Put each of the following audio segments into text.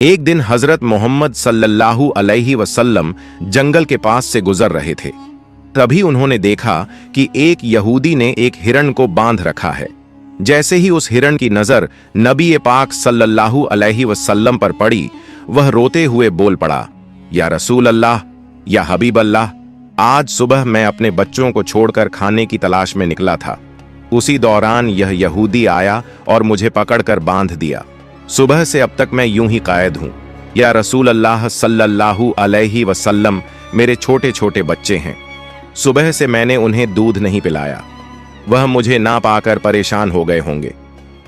एक दिन हजरत मोहम्मद सल्लल्लाहु अलैहि वसल्लम जंगल के पास से गुजर रहे थे। तभी उन्होंने देखा कि एक यहूदी ने एक हिरण को बांध रखा है। जैसे ही उस हिरण की नजर नबी पाक सल्लल्लाहु अलैहि वसल्लम पर पड़ी, वह रोते हुए बोल पड़ा, या रसूल अल्लाह, या हबीब अल्लाह, आज सुबह मैं अपने बच्चों को छोड़कर खाने की तलाश में निकला था। उसी दौरान यह यहूदी आया और मुझे पकड़कर बांध दिया। सुबह से अब तक मैं यूं ही कायद हूं। या रसूल अल्लाह सल्लल्लाहु अलैहि वसल्लम, मेरे छोटे छोटे बच्चे हैं। सुबह से मैंने उन्हें दूध नहीं पिलाया। वह मुझे ना पाकर परेशान हो गए होंगे।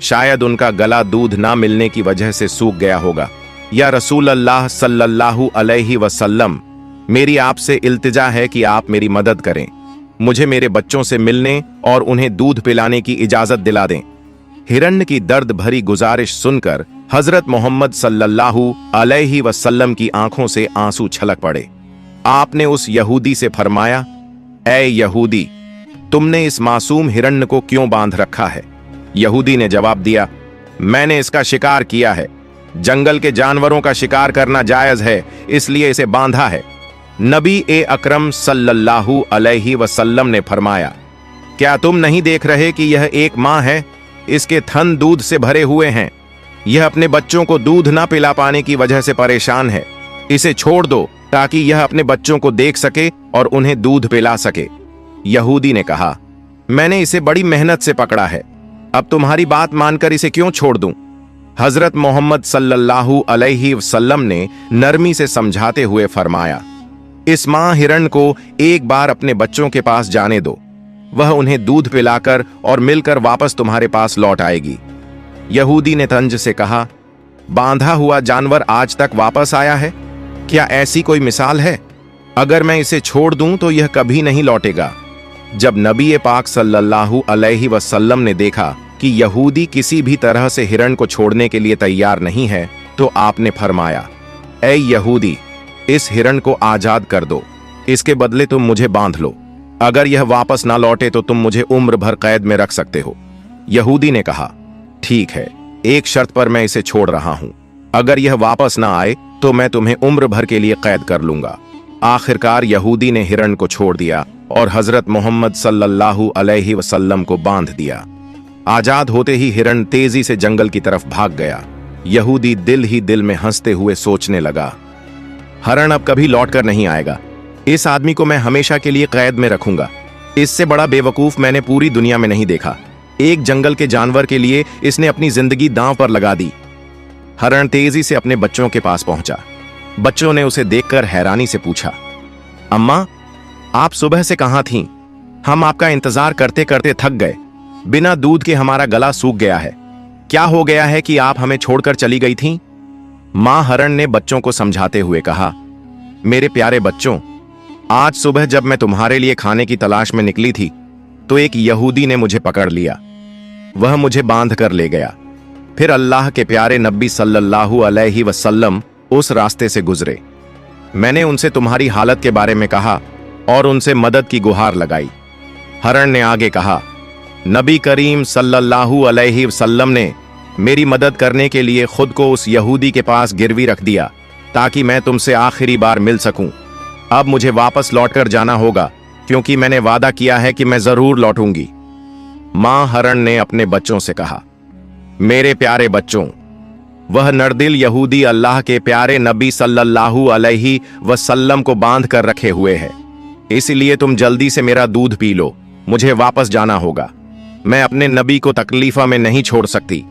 शायद उनका गला दूध ना मिलने की वजह से सूख गया होगा। या रसूल अल्लाह सल्लल्लाहु अलैहि वसल्लम, मेरी आपसे इल्तिजा है कि आप मेरी मदद करें। मुझे मेरे बच्चों से मिलने और उन्हें दूध पिलाने की इजाजत दिला दें। हिरण्य की दर्द भरी गुजारिश सुनकर हजरत मोहम्मद सल्लल्लाहु अलैहि वसल्लम की आंखों से आंसू छलक पड़े। आपने उस यहूदी से फरमाया, ऐ यहूदी, तुमने इस मासूम हिरण्य को क्यों बांध रखा है? यहूदी ने जवाब दिया, मैंने इसका शिकार किया है। जंगल के जानवरों का शिकार करना जायज है, इसलिए इसे बांधा है। नबी अकरम सल्लल्लाहु अलैहि वसल्लम ने फरमाया, क्या तुम नहीं देख रहे कि यह एक मां है? इसके थन दूध से भरे हुए हैं। यह अपने बच्चों को दूध ना पिला पाने की वजह से परेशान है। इसे छोड़ दो ताकि यह अपने बच्चों को देख सके और उन्हें दूध पिला सके। यहूदी ने कहा, मैंने इसे बड़ी मेहनत से पकड़ा है, अब तुम्हारी बात मानकर इसे क्यों छोड़ दूं? हजरत मोहम्मद सल्लल्लाहु अलैहि वसल्लम ने नरमी से समझाते हुए फरमाया, इस मां हिरण को एक बार अपने बच्चों के पास जाने दो। वह उन्हें दूध पिलाकर और मिलकर वापस तुम्हारे पास लौट आएगी। यहूदी ने तंज से कहा, बांधा हुआ जानवर आज तक वापस आया है? क्या ऐसी कोई मिसाल है? अगर मैं इसे छोड़ दूं तो यह कभी नहीं लौटेगा। जब नबी पाक सल्लल्लाहु अलैहि वसल्लम ने देखा कि यहूदी किसी भी तरह से हिरण को छोड़ने के लिए तैयार नहीं है, तो आपने फरमाया, ऐ यहूदी, इस हिरण को आजाद कर दो। इसके बदले तुम मुझे बांध लो। अगर यह वापस ना लौटे तो तुम मुझे उम्र भर कैद में रख सकते हो। यहूदी ने कहा, ठीक है, एक शर्त पर मैं इसे छोड़ रहा हूं। अगर यह वापस ना आए तो मैं तुम्हें उम्र भर के लिए कैद कर लूंगा। आखिरकार यहूदी ने हिरण को छोड़ दिया और हजरत मोहम्मद सल्लल्लाहु अलैहि वसल्लम को बांध दिया। आजाद होते ही हिरण तेजी से जंगल की तरफ भाग गया। यहूदी दिल ही दिल में हंसते हुए सोचने लगा, हिरण अब कभी लौट कर नहीं आएगा। इस आदमी को मैं हमेशा के लिए कैद में रखूंगा। इससे बड़ा बेवकूफ मैंने पूरी दुनिया में नहीं देखा। एक जंगल के जानवर के लिए इसने अपनी जिंदगी दांव पर लगा दी। हिरण तेजी से अपने बच्चों के पास पहुंचा। बच्चों ने उसे देखकर हैरानी से पूछा, अम्मा, आप सुबह से कहां थीं? हम आपका इंतजार करते करते थक गए। बिना दूध के हमारा गला सूख गया है। क्या हो गया है कि आप हमें छोड़कर चली गई थीं? मां हिरण ने बच्चों को समझाते हुए कहा, मेरे प्यारे बच्चों, आज सुबह जब मैं तुम्हारे लिए खाने की तलाश में निकली थी तो एक यहूदी ने मुझे पकड़ लिया। वह मुझे बांध कर ले गया। फिर अल्लाह के प्यारे नबी सल्लल्लाहु अलैहि वसल्लम उस रास्ते से गुजरे। मैंने उनसे तुम्हारी हालत के बारे में कहा और उनसे मदद की गुहार लगाई। हिरण ने आगे कहा, नबी करीम सल्लल्लाहु अलैहि वसल्लम ने मेरी मदद करने के लिए खुद को उस यहूदी के पास गिरवी रख दिया ताकि मैं तुमसे आखिरी बार मिल सकूं। अब मुझे वापस लौटकर जाना होगा क्योंकि मैंने वादा किया है कि मैं जरूर लौटूंगी। मां हिरण ने अपने बच्चों से कहा, मेरे प्यारे बच्चों, वह नरदिल यहूदी अल्लाह के प्यारे नबी सल्लल्लाहु अलैहि वसल्लम को बांध कर रखे हुए है। इसलिए तुम जल्दी से मेरा दूध पी लो। मुझे वापस जाना होगा। मैं अपने नबी को तकलीफा में नहीं छोड़ सकती।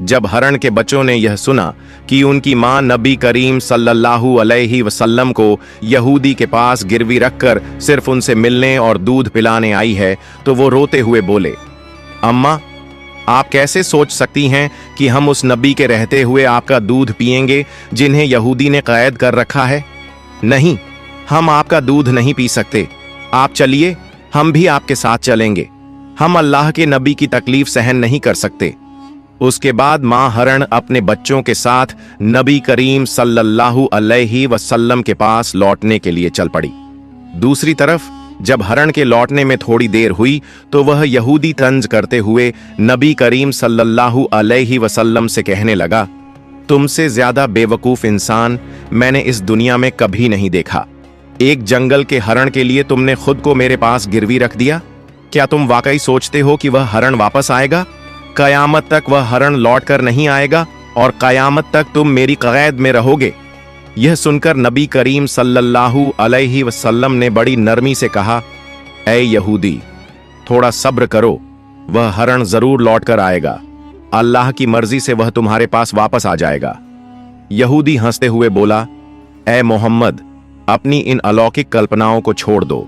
जब हिरण के बच्चों ने यह सुना कि उनकी मां नबी करीम सल्लल्लाहु अलैहि वसल्लम को यहूदी के पास गिरवी रखकर सिर्फ उनसे मिलने और दूध पिलाने आई है, तो वो रोते हुए बोले, अम्मा, आप कैसे सोच सकती हैं कि हम उस नबी के रहते हुए आपका दूध पिएंगे जिन्हें यहूदी ने कैद कर रखा है? नहीं, हम आपका दूध नहीं पी सकते। आप चलिए, हम भी आपके साथ चलेंगे। हम अल्लाह के नबी की तकलीफ सहन नहीं कर सकते। उसके बाद मां हिरण अपने बच्चों के साथ नबी करीम सल्लल्लाहु अलैहि वसल्लम के पास लौटने के लिए चल पड़ी। दूसरी तरफ जब हिरण के लौटने में थोड़ी देर हुई तो वह यहूदी तंज करते हुए नबी करीम सल्लल्लाहु अलैहि वसल्लम से कहने लगा, तुमसे ज्यादा बेवकूफ इंसान मैंने इस दुनिया में कभी नहीं देखा। एक जंगल के हरण के लिए तुमने खुद को मेरे पास गिरवी रख दिया। क्या तुम वाकई सोचते हो कि वह हरण वापस आएगा? कयामत तक वह हरण लौट कर नहीं आएगा और कयामत तक तुम मेरी कैद में रहोगे। यह सुनकर नबी करीम सल्लल्लाहु अलैहि वसल्लम ने बड़ी नरमी से कहा, ऐ यहूदी, थोड़ा सब्र करो, वह हरण जरूर लौट कर आएगा। अल्लाह की मर्जी से वह तुम्हारे पास वापस आ जाएगा। यहूदी हंसते हुए बोला, ऐ मोहम्मद, अपनी इन अलौकिक कल्पनाओं को छोड़ दो।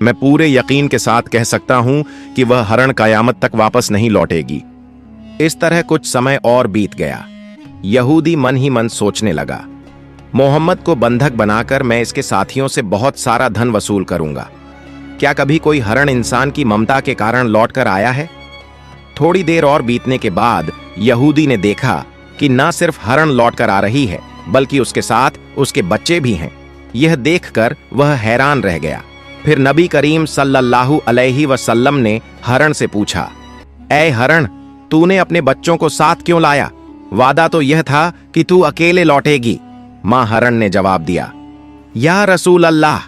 मैं पूरे यकीन के साथ कह सकता हूं कि वह हरण कयामत तक वापस नहीं लौटेगी। इस तरह कुछ समय और बीत गया। यहूदी मन ही मन सोचने लगा, मोहम्मद को बंधक बनाकर मैं इसके साथियों से बहुत सारा धन वसूल करूंगा। क्या कभी कोई हरण इंसान की ममता के कारण लौट कर आया है? थोड़ी देर और बीतने के बाद यहूदी ने देखा कि न सिर्फ हरण लौट कर आ रही है, बल्कि उसके साथ उसके बच्चे भी हैं। यह देखकर वह हैरान रह गया। फिर नबी करीम सल्लल्लाहु अलैहि वसल्लम ने हरण से पूछा, ऐ हरण, तूने अपने बच्चों को साथ क्यों लाया? वादा तो यह था कि तू अकेले लौटेगी। मां हरण ने जवाब दिया, या रसूल अल्लाह,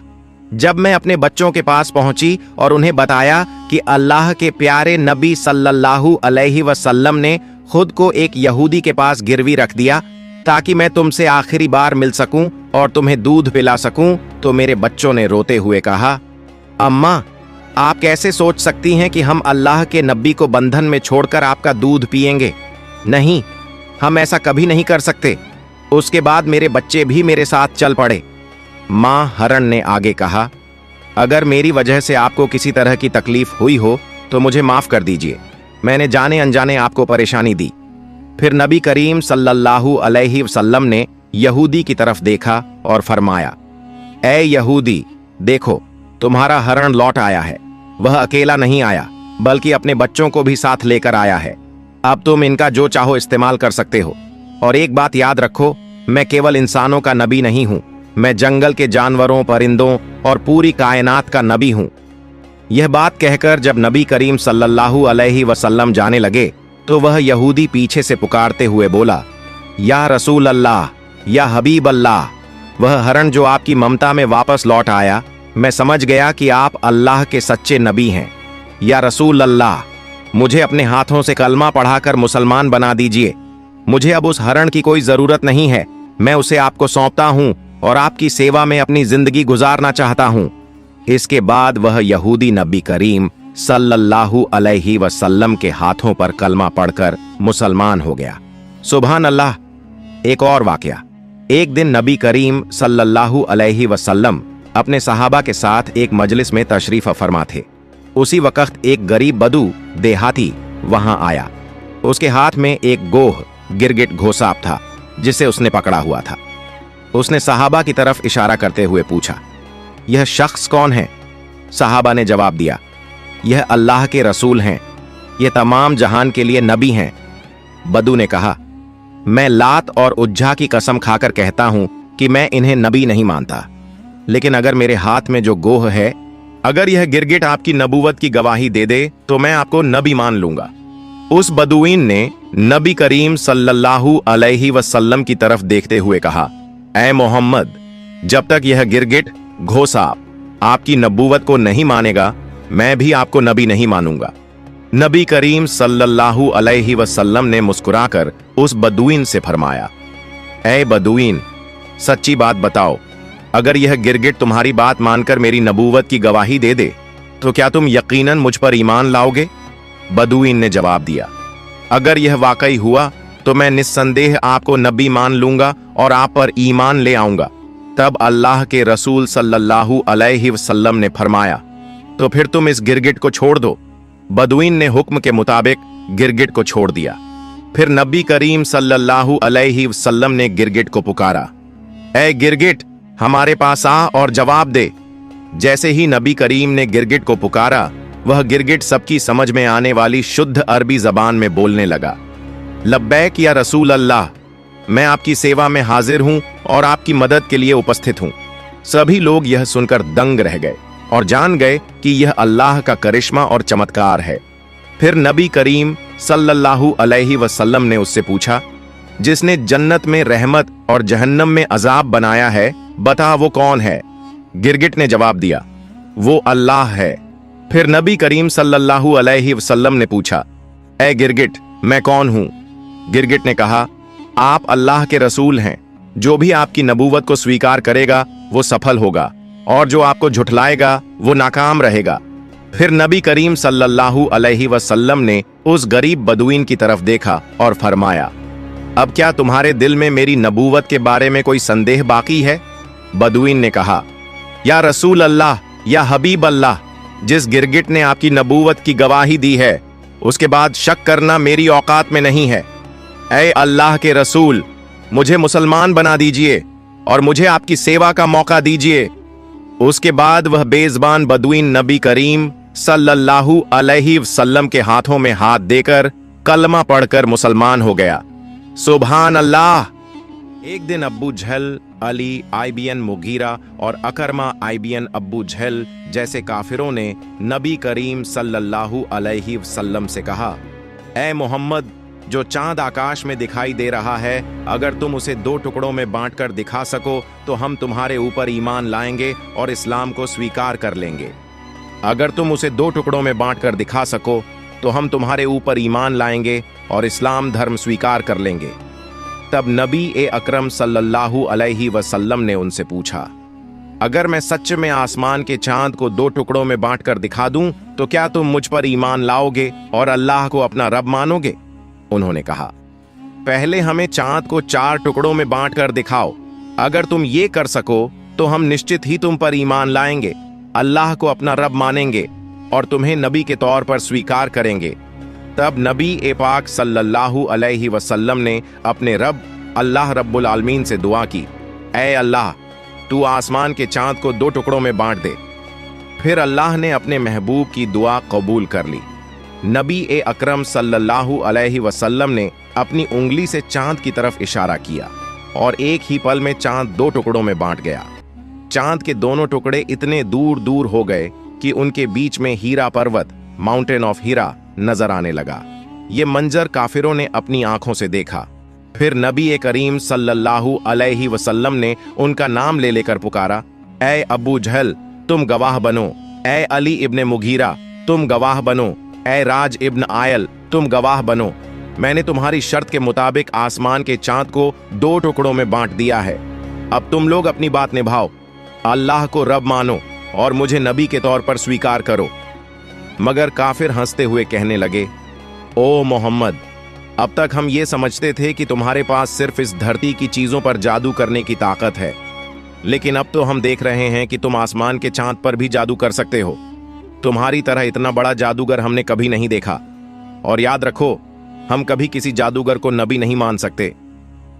जब मैं अपने बच्चों के पास पहुंची और उन्हें बताया कि अल्लाह के प्यारे नबी सल्लल्लाहु अलैहि वसल्लम ने खुद को एक यहूदी के पास गिरवी रख दिया ताकि मैं तुमसे आखिरी बार मिल सकूं और तुम्हें दूध पिला सकूं, तो मेरे बच्चों ने रोते हुए कहा, अम्मा, आप कैसे सोच सकती हैं कि हम अल्लाह के नबी को बंधन में छोड़कर आपका दूध पिएंगे? नहीं, हम ऐसा कभी नहीं कर सकते। उसके बाद मेरे बच्चे भी मेरे साथ चल पड़े। मां हरण ने आगे कहा, अगर मेरी वजह से आपको किसी तरह की तकलीफ हुई हो तो मुझे माफ कर दीजिए। मैंने जाने अनजाने आपको परेशानी दी। फिर नबी करीम सल्लल्लाहु अलैहि वसल्लम ने यहूदी की तरफ देखा और फरमाया, ऐ यहूदी, देखो, तुम्हारा हरण लौट आया है। वह अकेला नहीं आया, बल्कि अपने बच्चों को भी साथ लेकर आया है। अब तुम इनका जो चाहो इस्तेमाल कर सकते हो। और एक बात याद रखो, मैं केवल इंसानों का नबी नहीं हूं, मैं जंगल के जानवरों, परिंदों और पूरी कायनात का नबी हूं। यह बात कहकर जब नबी करीम सल्लल्लाहु अलैहि वसल्लम जाने लगे तो वह यहूदी पीछे से पुकारते हुए बोला, या रसूल अल्लाह, या हबीब अल्लाह, वह हरण जो आपकी ममता में वापस लौट आया, मैं समझ गया कि आप अल्लाह के सच्चे नबी हैं। या रसूल अल्लाह, मुझे अपने हाथों से कलमा पढ़ाकर मुसलमान बना दीजिए। मुझे अब उस हरण की कोई जरूरत नहीं है। मैं उसे आपको सौंपता हूं और आपकी सेवा में अपनी जिंदगी गुजारना चाहता हूं। इसके बाद वह यहूदी नबी करीम सल्लल्लाहु अलैहि वसल्लम के हाथों पर कलमा पढ़कर मुसलमान हो गया। सुभान अल्लाह। एक और वाकया। एक दिन नबी करीम सल्लल्लाहु अलैहि वसल्लम अपने सहाबा के साथ एक मजलिस में तशरीफ फरमा थे। उसी वक्त एक गरीब बदू देहाती वहां आया। उसके हाथ में एक गोह गिरगिट घोसाप था जिसे उसने पकड़ा हुआ था। उसने सहाबा की तरफ इशारा करते हुए पूछा, यह शख्स कौन है? सहाबा ने जवाब दिया, यह अल्लाह के रसूल हैं, यह तमाम जहान के लिए नबी हैं। बदू ने कहा, मैं लात और उज्जा की कसम खाकर कहता हूं कि मैं इन्हें नबी नहीं मानता, लेकिन अगर मेरे हाथ में जो गोह है, अगर यह गिरगिट आपकी नबूवत की गवाही दे दे तो मैं आपको नबी मान लूंगा। उस बदुईन ने नबी करीम सल्लल्लाहु अलैहि वसल्लम की तरफ देखते हुए कहा, ऐ मोहम्मद, जब तक यह गिरगिट घोसाप आपकी नबूवत को नहीं मानेगा, मैं भी आपको नबी नहीं मानूंगा। नबी करीम सल्लल्लाहु अलैहि वसल्लम ने मुस्कुराकर उस बदुईन से फरमाया, ऐ बदुईन, सच्ची बात बताओ, अगर यह गिरगिट तुम्हारी बात मानकर मेरी नबूवत की गवाही दे दे तो क्या तुम यकीनन मुझ पर ईमान लाओगे? बदुईन ने जवाब दिया, अगर यह वाकई हुआ तो मैं निस्संदेह आपको नबी मान लूंगा और आप पर ईमान ले आऊंगा। तब अल्लाह के रसूल सल्लल्लाहु अलैहि वसल्लम ने फरमाया, तो फिर तुम इस गिरगिट को छोड़ दो। बदुईन ने हुक्म के मुताबिक गिरगिट को छोड़ दिया। फिर नबी करीम सल्लल्लाहु अलैहि वसल्लम ने गिरगिट को पुकारा, ऐ गिरगिट, हमारे पास आ और जवाब दे। जैसे ही नबी करीम ने गिरगिट को पुकारा, वह गिरगिट सबकी समझ में आने वाली शुद्ध अरबी जबान में बोलने लगा, लब्बैक या रसूल अल्लाह, मैं आपकी सेवा में हाजिर हूं और आपकी मदद के लिए उपस्थित हूं। सभी लोग यह सुनकर दंग रह गए और जान गए कि यह अल्लाह का करिश्मा और चमत्कार है। फिर नबी करीम सल्लल्लाहु अलैहि वसल्लम ने उससे पूछा, जिसने जन्नत में रहमत और जहन्नम में अजाब बनाया है, बता वो कौन है? गिरगिट ने जवाब दिया, वो अल्लाह है। फिर नबी करीम सल्लल्लाहु अलैहि वसल्लम ने पूछा, ए गिरगिट, मैं कौन हूं? गिरगिट ने कहा, आप अल्लाह के रसूल हैं। जो भी आपकी नबूवत को स्वीकार करेगा वो सफल होगा, और जो आपको झुठलाएगा वो नाकाम रहेगा। फिर नबी करीम सल्लल्लाहु अलैहि वसल्लम ने उस गरीब बदुईन की तरफ देखा और फरमाया, अब क्या तुम्हारे दिल में मेरी नबूवत के बारे में कोई संदेह बाकी है? बदुईन ने कहा, या रसूल अल्लाह, या हबीब अल्लाह, जिस गिरगिट ने आपकी नबूवत की गवाही दी है, उसके बाद शक करना मेरी औकात में नहीं है। ऐ अल्लाह के रसूल, मुझे मुसलमान बना दीजिए और मुझे आपकी सेवा का मौका दीजिए। उसके बाद वह बेज़बान बदुईन नबी करीम सल्लल्लाहु अलैहि वसल्लम के हाथों में हाथ देकर कलमा पढ़कर मुसलमान हो गया। सुभान अल्लाह। एक दिन अब्बू जहल, अली आईबीएन मुगीरा और अकरमा आईबीएन अब्बू जहल जैसे काफिरों ने नबी करीम सल्लल्लाहु अलैहि वसल्लम से कहा, ऐ मोहम्मद, जो चांद आकाश में दिखाई दे रहा है, अगर तुम उसे 2 टुकड़ों में बांटकर दिखा सको तो हम तुम्हारे ऊपर ईमान लाएंगे और इस्लाम को स्वीकार कर लेंगे। अगर तुम उसे 2 टुकड़ों में बांटकर दिखा सको तो हम तुम्हारे ऊपर ईमान लाएंगे और इस्लाम धर्म स्वीकार कर लेंगे। तब नबी अकरम सल्लल्लाहु अलैहि वसल्लम ने उनसे पूछा, अगर मैं सच में आसमान के चांद को 2 टुकड़ों में बांटकर दिखा दूं तो क्या तुम मुझ पर ईमान लाओगे और अल्लाह को अपना रब मानोगे? उन्होंने कहा, पहले हमें चांद को 4 टुकड़ों में बांटकर दिखाओ। अगर तुम ये कर सको तो हम निश्चित ही तुम पर ईमान लाएंगे, अल्लाह को अपना रब मानेंगे और तुम्हें नबी के तौर पर स्वीकार करेंगे। तब नबी पाक सल्लल्लाहु अलैहि वसल्लम ने अपने रब अल्लाह रब्बुल आलमीन से दुआ की, ऐ अल्लाह, तू आसमान के चांद को 2 टुकड़ों में बांट दे। फिर अल्लाह ने अपने महबूब की दुआ कबूल कर ली। नबी अकरम सल्लल्लाहु अलैहि वसल्लम ने अपनी उंगली से चांद की तरफ इशारा किया और एक ही पल में चांद 2 टुकड़ों में बांट गया। चांद के दोनों टुकड़े इतने दूर दूर हो गए कि उनके बीच में हीरा पर्वत, माउंटेन ऑफ हीरा, नजर आने लगा। ये मंजर काफिरों ने अपनी आंखों से देखा। फिर नबी करीम सल्लल्लाहु अलैहि वसल्लम ने उनका नाम ले लेकर पुकारा, ऐ अबू जहल, तुम गवाह बनो। ऐ अली इब्ने मुगीरा, तुम गवाह बनो। ऐ राज इब्न आयल, तुम गवाह बनो। मैंने तुम्हारी शर्त के मुताबिक आसमान के चांद को 2 टुकड़ों में बांट दिया है। अब तुम लोग अपनी बात निभाओ, अल्लाह को रब मानो और मुझे नबी के तौर पर स्वीकार करो। मगर काफिर हंसते हुए कहने लगे, ओ मोहम्मद, अब तक हम ये समझते थे कि तुम्हारे पास सिर्फ इस धरती की चीजों पर जादू करने की ताकत है, लेकिन अब तो हम देख रहे हैं कि तुम आसमान के चांद पर भी जादू कर सकते हो। तुम्हारी तरह इतना बड़ा जादूगर हमने कभी नहीं देखा। और याद रखो, हम कभी किसी जादूगर को नबी नहीं मान सकते।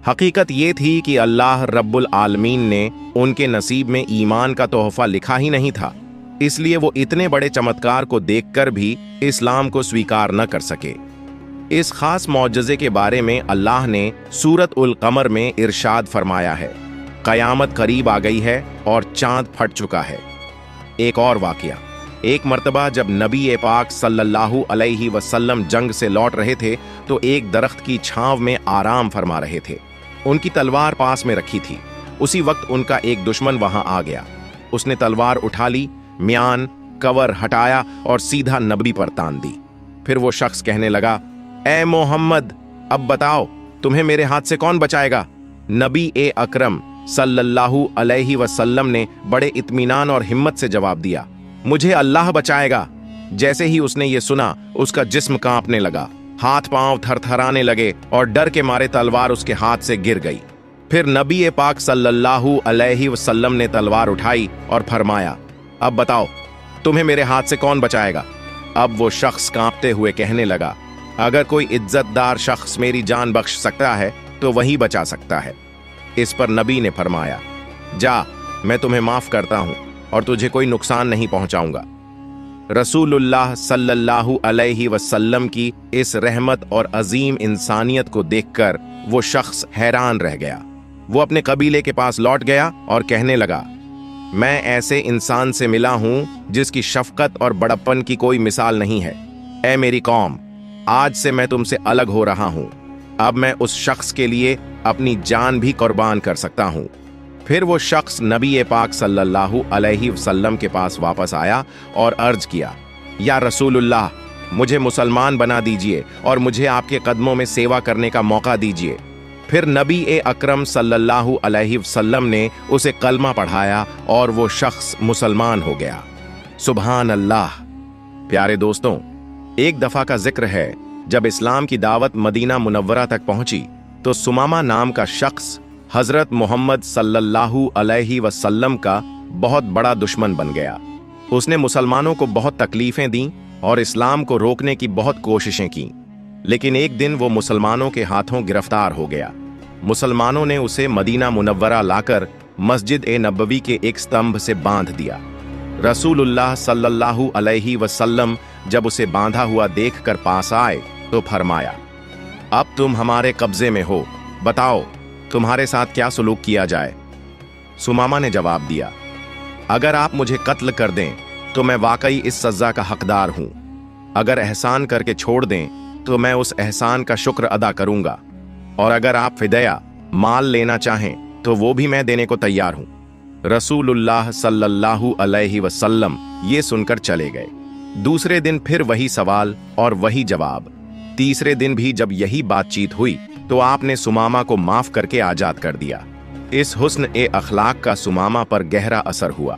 हकीकत ये थी कि अल्लाह रब्बुल आलमीन ने उनके नसीब में ईमान का तोहफा लिखा ही नहीं था, इसलिए वो इतने बड़े चमत्कार को देखकर भी इस्लाम को स्वीकार न कर सके। इस खास मौजज़े के बारे में अल्लाह ने सूरत उल कमर में इरशाद फरमाया है, कयामत करीब आ गई है और चांद फट चुका है। एक और वाकया, एक मर्तबा जब नबी पाक सल्लल्लाहु अलैहि वसल्लम जंग से लौट रहे थे तो एक दरख्त की छांव में आराम फरमा रहे थे। उनकी तलवार पास में रखी थी। उसी वक्त उनका एक दुश्मन वहां आ गया। उसने तलवार उठा ली, म्यान कवर हटाया और सीधा नबी पर तान दी। फिर वो शख्स कहने लगा, ए मोहम्मद, अब बताओ तुम्हें मेरे हाथ से कौन बचाएगा? नबी अकरम सल्लल्लाहु अलैहि वसल्लम ने बड़े इत्मीनान और हिम्मत से जवाब दिया, मुझे अल्लाह बचाएगा। जैसे ही उसने ये सुना, उसका जिस्म कांपने लगा, हाथ पांव थरथराने लगे और डर के मारे तलवार उसके हाथ से गिर गई। फिर नबी पाक सल्लल्लाहु अलैहि वसल्लम ने तलवार उठाई और फरमाया, अब बताओ तुम्हें मेरे हाथ से कौन बचाएगा? अब वो शख्स कांपते हुए कहने लगा, अगर कोई इज्जतदार शख्स मेरी जान बख्श सकता है तो वही बचा सकता है। इस पर नबी ने फरमाया, जा, मैं तुम्हें माफ करता हूं और तुझे कोई नुकसान नहीं पहुंचाऊंगा। रसूलुल्लाह सल्लल्लाहु अलैहि वसल्लम की इस रहमत और अजीम इंसानियत को देखकर वो शख्स हैरान रह गया। वो अपने कबीले के पास लौट गया और कहने लगा, मैं ऐसे इंसान से मिला हूं जिसकी शफकत और बड़प्पन की कोई मिसाल नहीं है। ऐ मेरी कौम, आज से मैं तुमसे अलग हो रहा हूं। अब मैं उस शख्स के लिए अपनी जान भी कुर्बान कर सकता हूँ। फिर वो शख्स नबी पाक सल्लल्लाहु अलैहि वसल्लम के पास वापस आया और अर्ज किया, या रसूलुल्लाह, मुझे मुसलमान बना दीजिए और मुझे आपके कदमों में सेवा करने का मौका दीजिए। फिर नबी अकरम सल्लल्लाहु अलैहि वसल्लम ने उसे कलमा पढ़ाया और वो शख्स मुसलमान हो गया। सुभान अल्लाह। प्यारे दोस्तों, एक दफा का जिक्र है, जब इस्लाम की दावत मदीना मुनव्वरा तक पहुंची तो सुमामा नाम का शख्स हजरत मोहम्मद सल्लल्लाहु अलैहि वसल्लम का बहुत बड़ा दुश्मन बन गया। उसने मुसलमानों को बहुत तकलीफें दी और इस्लाम को रोकने की बहुत कोशिशें की, लेकिन एक दिन वो मुसलमानों के हाथों गिरफ्तार हो गया। मुसलमानों ने उसे मदीना मुनव्वरा लाकर मस्जिद नबवी के एक स्तंभ से बांध दिया। रसूलुल्लाह सल्लल्लाहु अलैहि वसल्लम जब उसे बांधा हुआ देखकर पास आए तो फरमाया, अब तुम हमारे कब्जे में हो, बताओ तुम्हारे साथ क्या सुलूक किया जाए। सुमामा ने जवाब दिया, अगर आप मुझे कत्ल कर दें तो मैं वाकई इस सजा का हकदार हूं। अगर एहसान करके छोड़ दें तो मैं उस एहसान का शुक्र अदा करूंगा, और अगर आप फिदया माल लेना चाहें तो वो भी मैं देने को तैयार हूं। रसूलुल्लाह सल्लल्लाहु अलैहि वसल्लम ये सुनकर चले गए। दूसरे दिन फिर वही सवाल और वही जवाब। तीसरे दिन भी जब यही बातचीत हुई तो आपने सुमामा को माफ करके आजाद कर दिया। इस हुस्न अखलाक का सुमामा पर गहरा असर हुआ।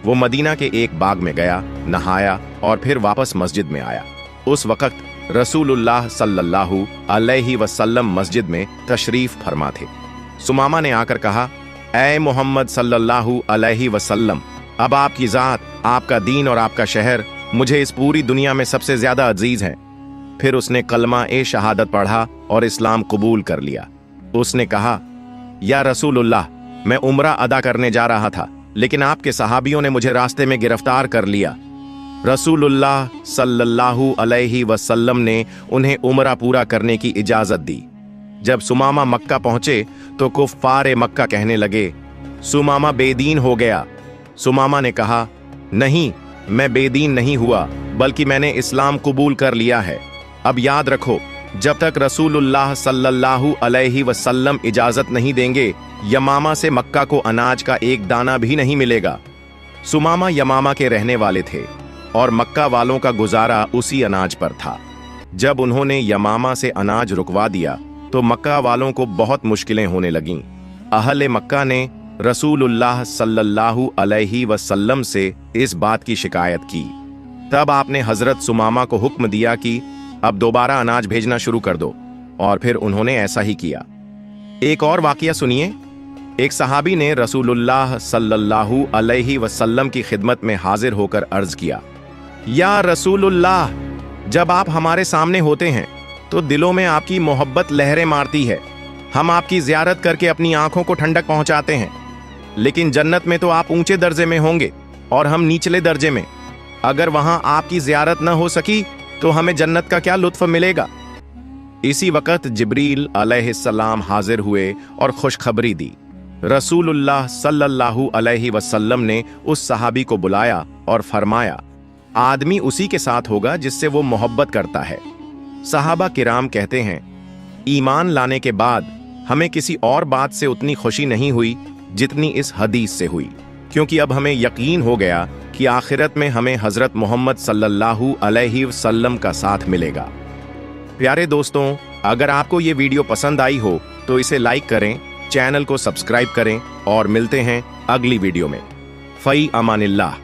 वो मदीना के एक बाग में गया, नहाया और फिर वापस मस्जिद में आया। उस वक्त रसूलुल्लाह सल्लल्लाहु अलैहि वसल्लम मस्जिद में तशरीफ फरमा थे। सुमामा ने आकर कहा, ऐ मोहम्मद सल्लल्लाहु अलैहि वसल्लम, अब आपकी जात, आपका दीन और आपका शहर मुझे इस पूरी दुनिया में सबसे ज्यादा अजीज है। फिर उसने कलमा शहादत पढ़ा और इस्लाम कबूल कर लिया। उसने कहा, या रसूलुल्लाह, मैं उम्रा अदा करने जा रहा था, लेकिन आपके सहाबियों ने मुझे रास्ते में गिरफ्तार कर लिया। रसूलुल्लाह सल्लल्लाहु अलैहि वसल्लम ने उन्हें उम्रा पूरा करने की इजाजत दी। जब सुमामा मक्का पहुंचे तो कुफ्फार मक्का कहने लगे, सुमामा बेदीन हो गया। सुमामा ने कहा, नहीं, मैं बेदीन नहीं हुआ, बल्कि मैंने इस्लाम कबूल कर लिया है। अब याद रखो, जब तक रसूलुल्लाह सल्लल्लाहु अलैहि वसल्लम इजाजत नहीं देंगे, यमामा से मक्का को अनाज का एक दाना भी नहीं मिलेगा। सुमामा यमामा के रहने वाले थे और मक्का वालों का गुजारा उसी अनाज पर था। जब उन्होंने यमामा से अनाज रुकवा दिया तो मक्का वालों को बहुत मुश्किलें होने लगीं। अहले मक्का ने रसूलुल्लाह सल्लल्लाहु अलैहि वसल्लम से इस बात की शिकायत की। तब आपने हजरत सुमामा को हुक्म दिया कि अब दोबारा अनाज भेजना शुरू कर दो, और फिर उन्होंने ऐसा ही किया। एक और वाकया सुनिए। एक सहाबी ने रसूलुल्लाह सल्लल्लाहु अलैहि वसल्लम की खिदमत में हाजिर होकर अर्ज किया, या रसूलुल्लाह, जब आप हमारे सामने होते हैं तो दिलों में आपकी मोहब्बत लहरें मारती है। हम आपकी ज़ियारत करके अपनी आंखों को ठंडक पहुंचाते हैं, लेकिन जन्नत में तो आप ऊंचे दर्जे में होंगे और हम निचले दर्जे में। अगर वहां आपकी ज़ियारत न हो सकी तो हमें जन्नत का क्या लुत्फ मिलेगा। इसी वक्त जिब्रील अलैहिस्सलाम हाजिर हुए और खुशखबरी दी। रसूलुल्लाह सल्लल्लाहु अलैहि वसल्लम ने उस सहाबी को बुलाया और फरमाया, आदमी उसी के साथ होगा जिससे वो मोहब्बत करता है। सहाबा किराम कहते हैं, ईमान लाने के बाद हमें किसी और बात से उतनी खुशी नहीं हुई जितनी इस हदीस से हुई, क्योंकि अब हमें यकीन हो गया कि आखिरत में हमें हजरत मोहम्मद सल्लल्लाहु अलैहि वसल्लम का साथ मिलेगा। प्यारे दोस्तों, अगर आपको ये वीडियो पसंद आई हो तो इसे लाइक करें, चैनल को सब्सक्राइब करें और मिलते हैं अगली वीडियो में। फई अमानिल्लाह।